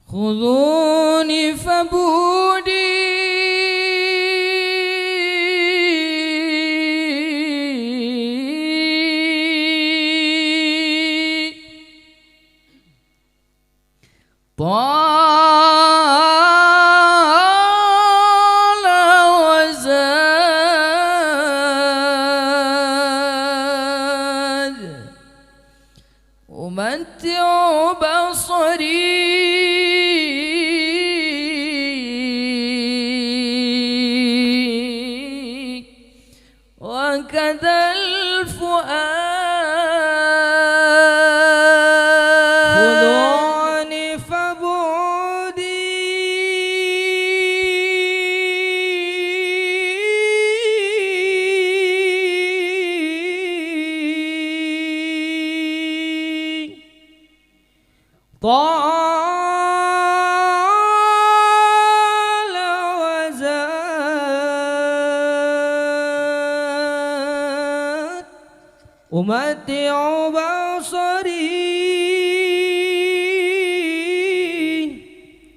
خذوني فبودي طال وزاد أمتع بصري وكذا الفؤاد خذوني فبودي طال وزاد أمتع بصري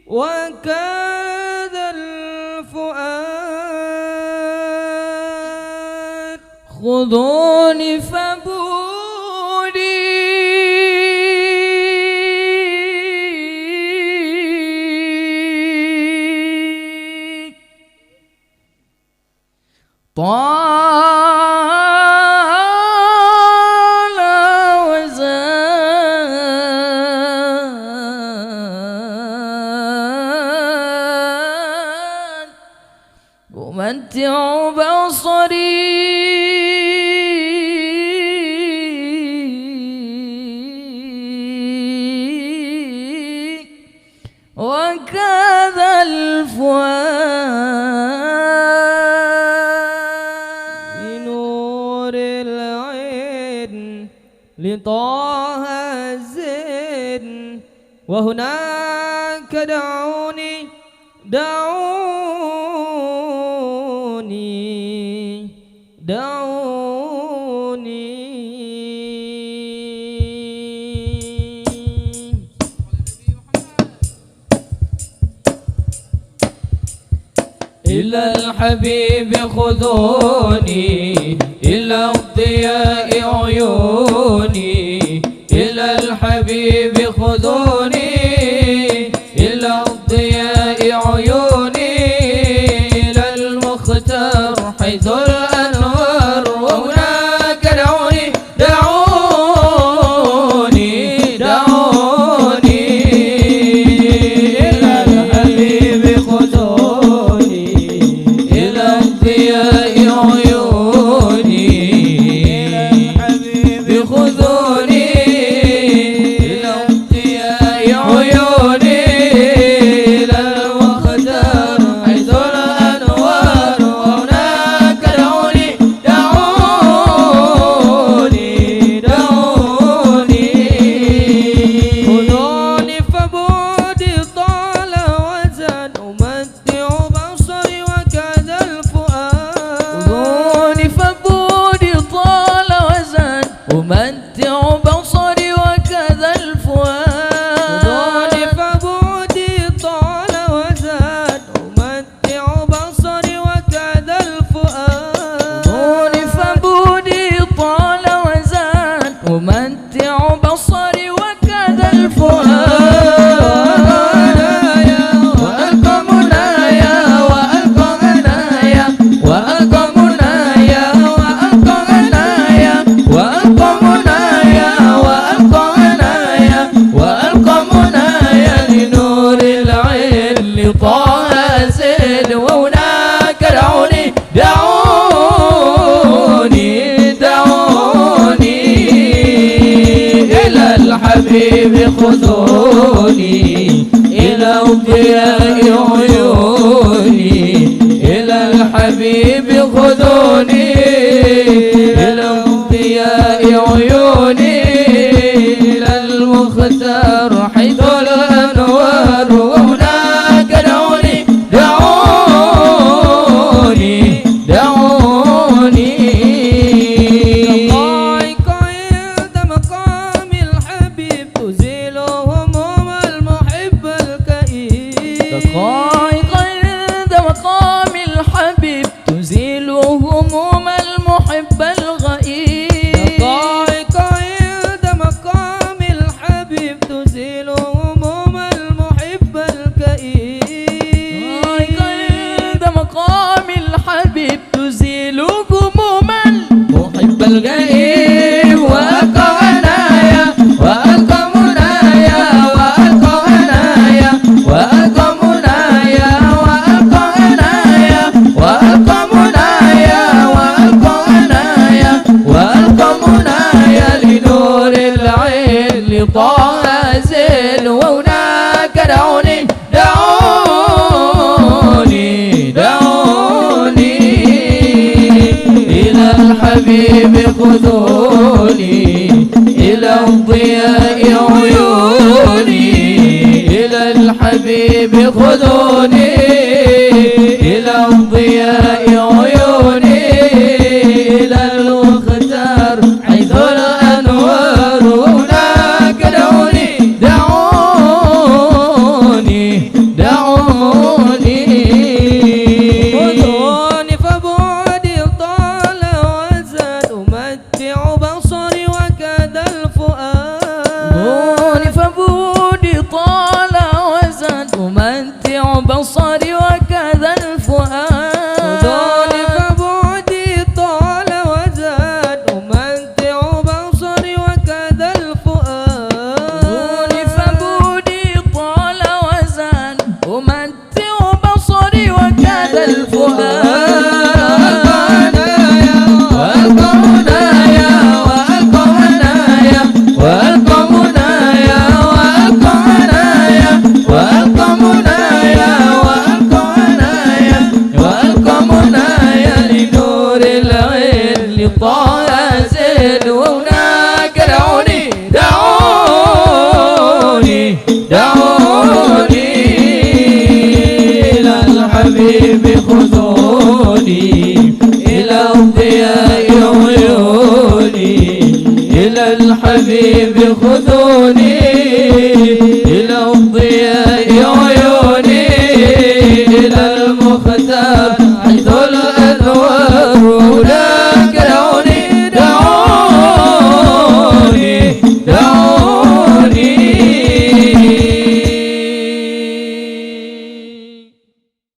وكذا الفؤاد خذوني فبودي طال وزاد أمتع بصري وكذا الفؤاد بنور العين لطه الزين وهناك دعوني دعوني دعوني إلى الحبيب خذوني إلى الضياء عيوني إلى الحبيب خذوني إلى الضياء عيوني إلى المختار حيث الأنوار وهناك دعوني دعوني دعوني إلى الحبيب خذوني إلى الضياء عيوني إلى الحبيب خذوني إلى الضياء عيوني إلى المختار حيث الأنوار وهناك دعوني دعوني دعوني خذوني فبودي طال وزاد أمتع بصري وكذا الفؤاد خذوني فبودي طال وزاد أمتع بصري وكذا الفؤاد خذوني فبودي طال وزاد أمتع بصري وكذا الفؤاد خذوني فبودي طال وزاد أمتع بصري وكذا الفؤاد وألقى منايا وألقى غنايا وألقى منايا وألقى غنايا وألقى منايا وألقى غنايا وألقى منايا لنور العين لطه زين وهناك دعوني دعوني دعوني إلى الحبيب خذوني إلى الضياء عيوني إلى الحبيب خذوني إلى الضياء عيوني إلى المختار حيث الأنوار وهناك دعوني دعوني دعوني دقائق عند مقام الحبيب تزيل هموم المحب الكئيب الغيب وألقى منايا وألقى منايا وألقى منايا وألقى منايا وألقى منايا وألقى منايا وألقى منايا وألقى منايا لنور العين لطه زين وهناك دعوني دعوني دعوني إلى الحبيب خذوني إلى الضياء عيوني إلى الحبيب خذوني إلى الضياء عيوني إلى المختار حيث الأنوار هناك دعوني دعوني دعوني خذوني فبعدي طال وزاد أمتع بصري وكاد الفؤاد خذوني فبعدي طال وزاد أمتع بصري وكذا الفؤاد خذوني فبعدي طال وزاد أمتع بصري وكاد الفؤاد خذوني فبعدي طال وزاد أمتع بصري وكذا الفؤاد وألقى منايا وألقى منايا وألقى منايا وألقى منايا وألقى منايا وألقى منايا وألقى منايا لنور العين لطه زين وهناك دعوني دعوني دعوني إلى الحبيب خذوني إلى الضياء عيوني إلى الحبيب خذوني